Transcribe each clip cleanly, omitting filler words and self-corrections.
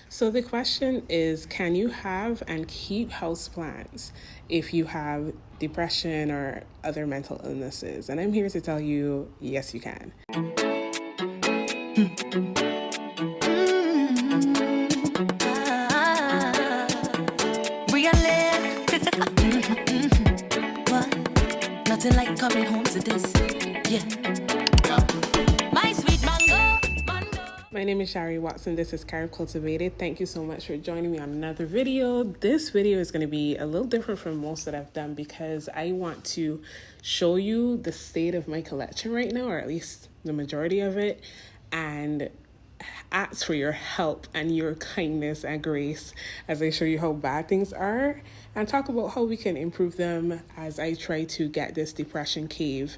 So the question is, can you have and keep houseplants if you have depression or other mental illnesses? And I'm here to tell you, yes, you can. Nothing like coming home to this. Yeah. My sweet mango. My name is Shari Watson. This is Carib Cultivated. Thank you so much for joining me on another video. This video is going to be a little different from most that I've done because I want to show you the state of my collection right now, or at least the majority of it, and ask for your help and your kindness and grace as I show you how bad things are and talk about how we can improve them as I try to get this depression cave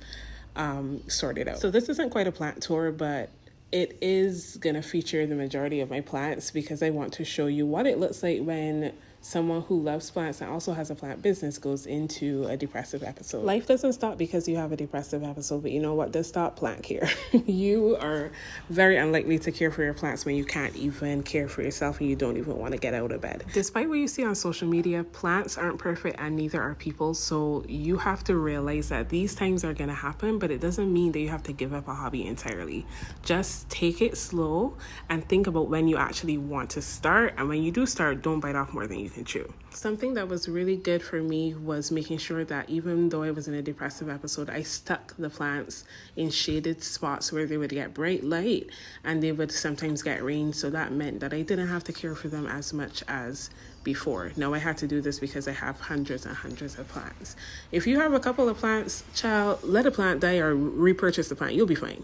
sorted out. So this isn't quite a plant tour, but it is going to feature the majority of my plants because I want to show you what it looks like when someone who loves plants and also has a plant business goes into a depressive episode. Life doesn't stop because you have a depressive episode, but you know what does stop? Plant care. You are very unlikely to care for your plants when you can't even care for yourself and you don't even want to get out of bed. Despite what you see on social media, plants aren't perfect and neither are people, so you have to realize that these times are going to happen, but it doesn't mean that you have to give up a hobby entirely. Just take it slow and think about when you actually want to start, and when you do start, don't bite off more than you can chew. Something that was really good for me was making sure that even though I was in a depressive episode, I stuck the plants in shaded spots where they would get bright light and they would sometimes get rain. So that meant that I didn't have to care for them as much as before. Now I had to do this because I have hundreds and hundreds of plants. If you have a couple of plants, child, let a plant die or repurchase the plant. You'll be fine.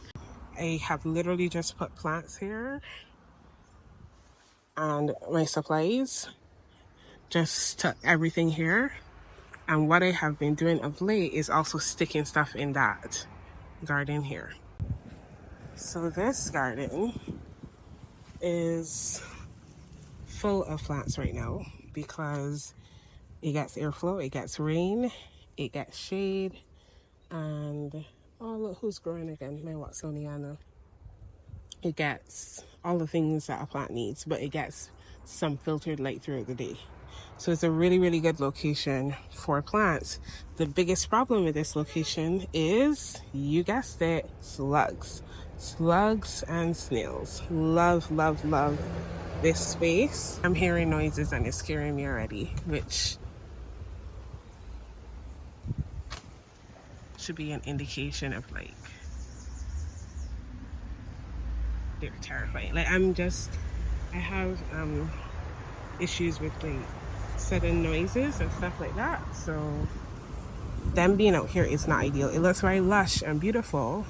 I have literally just put plants here and my supplies. Just stuck everything here, and what I have been doing of late is also sticking stuff in that garden here. So this garden is full of plants right now because it gets airflow, it gets rain, it gets shade, and oh look who's growing again, my Watsoniana. It gets all the things that a plant needs, but it gets some filtered light throughout the day. So it's a really, really good location for plants. The biggest problem with this location is, you guessed it, slugs. Slugs and snails. Love, love, love this space. I'm hearing noises and it's scaring me already, which should be an indication of like, they're terrifying. Like I have issues with like sudden noises and stuff like that, so them being out here is not ideal. It looks very lush and beautiful,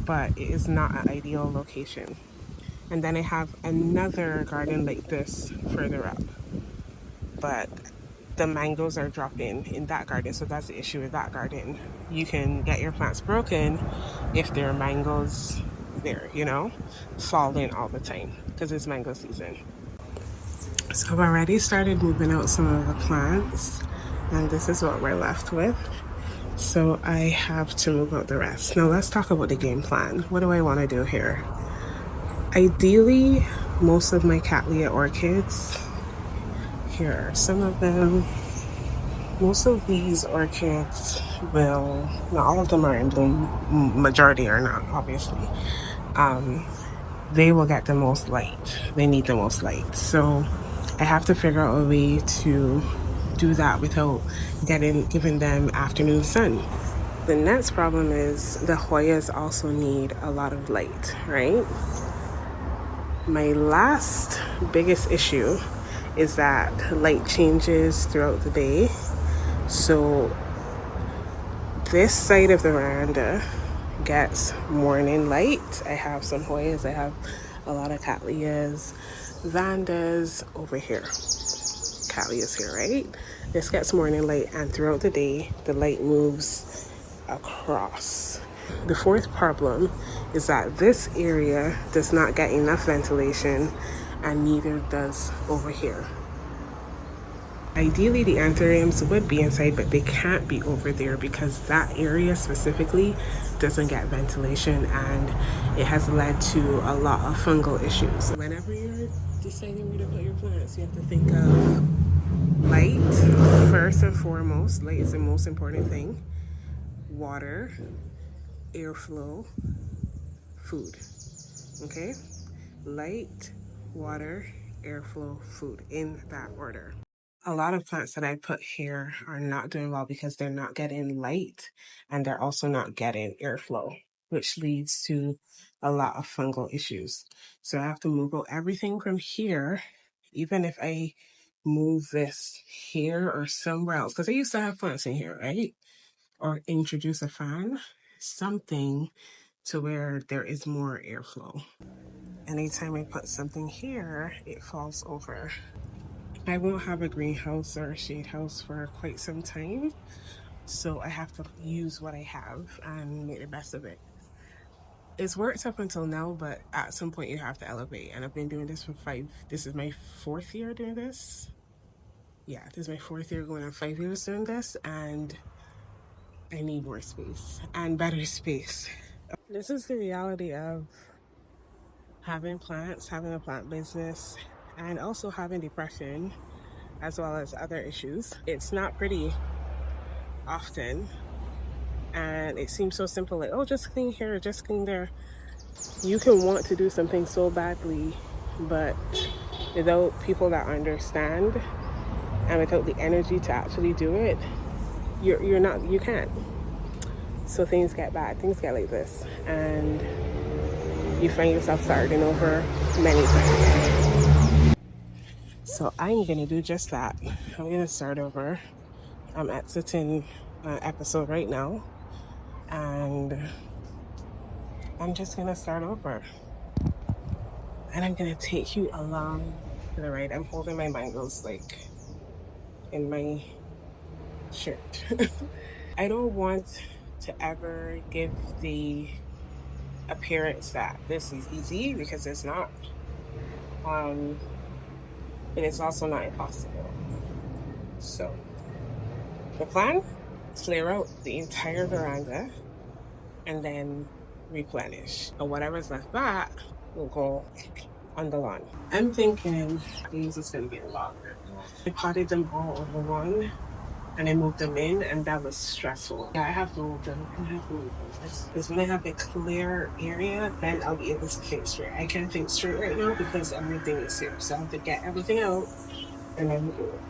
but it is not an ideal location. And then I have another garden like this further up, but the mangoes are dropping in that garden, so that's the issue with that garden. You can get your plants broken if there are mangoes there, you know, falling all the time because it's mango season. So I've already started moving out some of the plants, and this is what we're left with. So I have to move out the rest. Now let's talk about the game plan. What do I want to do here? Ideally, most of my Cattleya orchids, here are some of them. Most of these orchids will, not all of them are in bloom, majority are not, obviously. They will get the most light. They need the most light. So I have to figure out a way to do that without giving them afternoon sun. The next problem is the Hoyas also need a lot of light, right? My last biggest issue is that light changes throughout the day. So this side of the veranda gets morning light. I have some Hoyas, I have a lot of Cattleyas, Vandas over here. Cattleyas here, right? This gets morning light, and throughout the day, the light moves across. The fourth problem is that this area does not get enough ventilation, and neither does over here. Ideally, the anthuriums would be inside, but they can't be over there because that area specifically doesn't get ventilation, and it has led to a lot of fungal issues. Whenever you're deciding where to put your plants, you have to think of light first and foremost. Light is the most important thing. Water, airflow, food. Okay? Light, water, airflow, food, in that order. A lot of plants that I put here are not doing well because they're not getting light and they're also not getting airflow, which leads to a lot of fungal issues. So I have to move out everything from here, even if I move this here or somewhere else, because I used to have plants in here, right? Or introduce a fan, something to where there is more airflow. Anytime I put something here, it falls over. I won't have a greenhouse or a shade house for quite some time, so I have to use what I have and make the best of it. It's worked up until now, but at some point you have to elevate, and I've been doing this for this is my 4th year doing this. Yeah, this is my 4th year going on 5 years doing this, and I need more space and better space. This is the reality of having plants, having a plant business, and also having depression as well as other issues. It's not pretty often, and it seems so simple, like, oh, just clean here, just clean there. You can want to do something so badly, but without people that understand and without the energy to actually do it, you can't. So things get bad, things get like this, and you find yourself starting over many times. So I'm gonna do just that. I'm gonna start over. I'm exiting episode right now, and I'm just gonna start over. And I'm gonna take you along for the ride. I'm holding my mangoes like in my shirt. I don't want to ever give the appearance that this is easy, because it's not. But it's also not impossible. So the plan, clear out the entire veranda and then replenish. And whatever's left back will go on the lawn. I'm thinking these is gonna be a lot. I potted them all over one and I moved them in, and that was stressful. Yeah, I have to move them. Because when I have a clear area, then I'll be able to think straight. I can't think straight right now because everything is here. So I have to get everything out and then do it.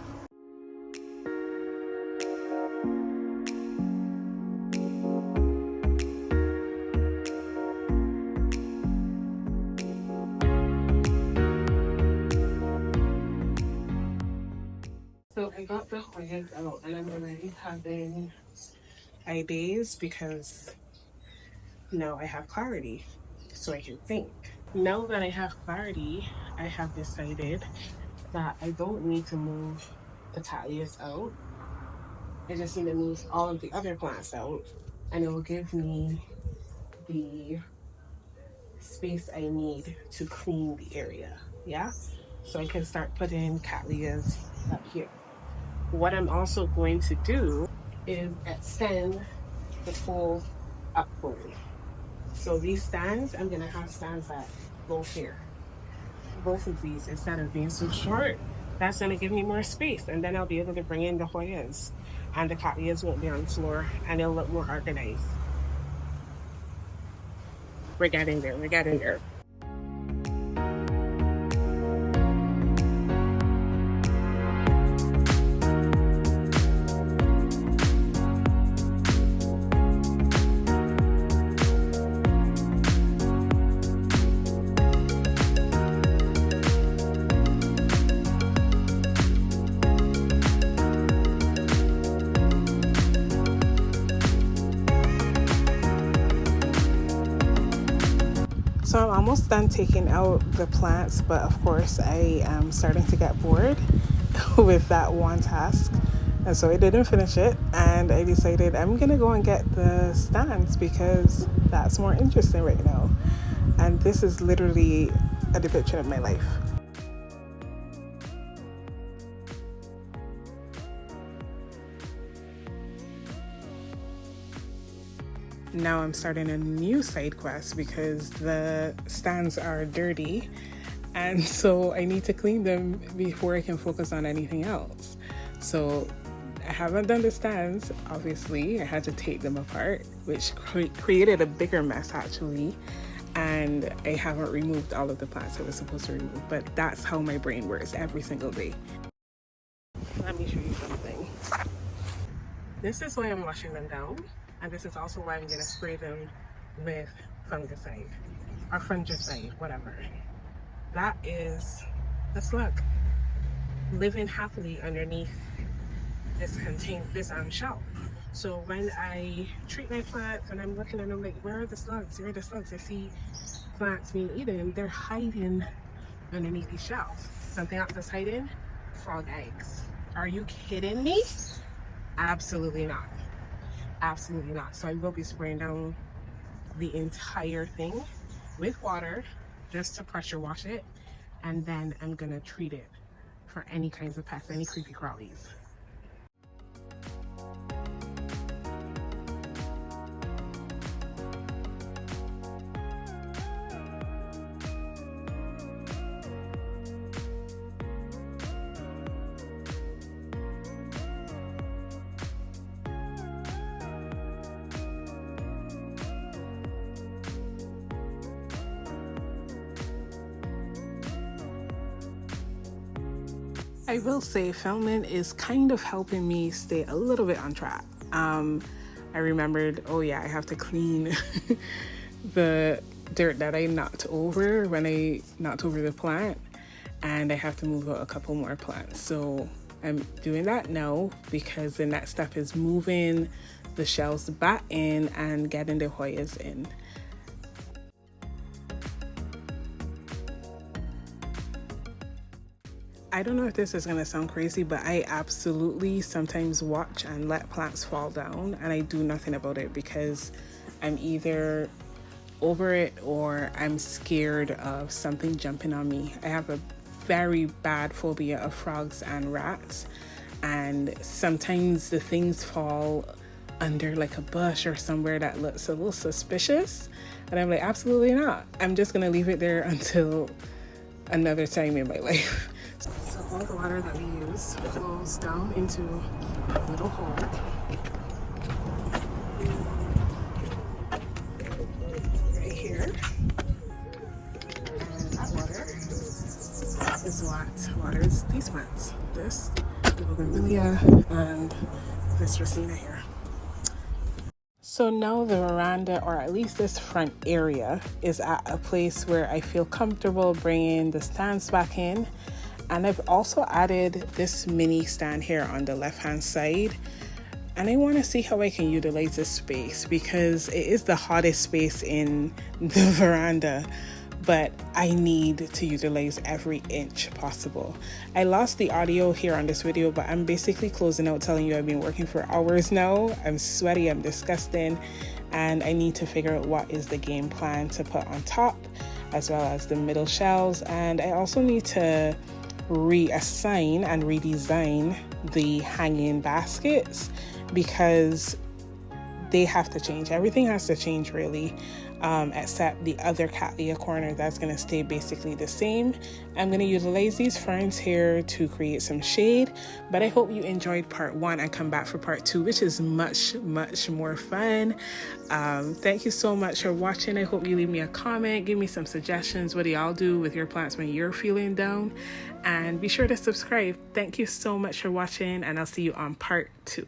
So I got the Hoyas out, and I'm already having ideas because now I have clarity, so I can think. Now that I have clarity, I have decided that I don't need to move the Cattleyas out. I just need to move all of the other plants out, and it will give me the space I need to clean the area. Yeah? So I can start putting Cattleyas up here. What I'm also going to do is extend the full upward. So these stands, I'm gonna have stands that go here. Both of these, instead of being so short, that's gonna give me more space, and then I'll be able to bring in the Hoyas, and the Cattleyas won't be on the floor, and it'll look more organized. We're getting there, we're getting there. So I'm almost done taking out the plants, but of course I am starting to get bored with that one task. And so I didn't finish it, and I decided I'm gonna go and get the stands because that's more interesting right now. And this is literally a depiction of my life. Now I'm starting a new side quest because the stands are dirty, And so I need to clean them before I can focus on anything else. So I haven't done the stands, obviously. I had to take them apart, which created a bigger mess actually. And I haven't removed all of the plants I was supposed to remove, but that's how my brain works every single day. Let me show you something. This is why I'm washing them down, and this is also why I'm gonna spray them with fungicide or fungicide, whatever. That is the slug living happily underneath this shelf. So when I treat my plants and I'm looking at them like, where are the slugs? Where are the slugs? I see plants being eaten. They're hiding underneath these shelves. Something else that's hiding? Frog eggs. Are you kidding me? Absolutely not. Absolutely not. So I will be spraying down the entire thing with water just to pressure wash it, and then I'm gonna treat it for any kinds of pests, any creepy crawlies. I will say filming is kind of helping me stay a little bit on track. I remembered, oh yeah, I have to clean the dirt that I knocked over when I knocked over the plant, and I have to move out a couple more plants. So I'm doing that now because the next step is moving the shelves back in and getting the Hoyas in. I don't know if this is gonna sound crazy, but I absolutely sometimes watch and let plants fall down, and I do nothing about it because I'm either over it or I'm scared of something jumping on me. I have a very bad phobia of frogs and rats, and sometimes the things fall under like a bush or somewhere that looks a little suspicious, and I'm like, absolutely not. I'm just gonna leave it there until another time in my life. So all the water that we use flows down into a little hole. Right here. And that water is what waters these plants. This, the bougainvillea, and this Racina here. So now the veranda, or at least this front area, is at a place where I feel comfortable bringing the stands back in. And I've also added this mini stand here on the left hand side, and I want to see how I can utilize this space because it is the hottest space in the veranda, but I need to utilize every inch possible. I lost the audio here on this video, but I'm basically closing out telling you I've been working for hours now. I'm sweaty, I'm disgusting, and I need to figure out what is the game plan to put on top as well as the middle shelves. And I also need to reassign and redesign the hanging baskets because they have to change. Everything has to change really, except the other cattleya corner that's going to stay basically the same. I'm going to utilize these ferns here to create some shade, but I hope you enjoyed part 1 and come back for part 2, which is much more fun. Thank you so much for watching. I hope you leave me a comment, give me some suggestions. What do y'all do with your plants when you're feeling down? And be sure to subscribe. Thank you so much for watching, and I'll see you on part 2.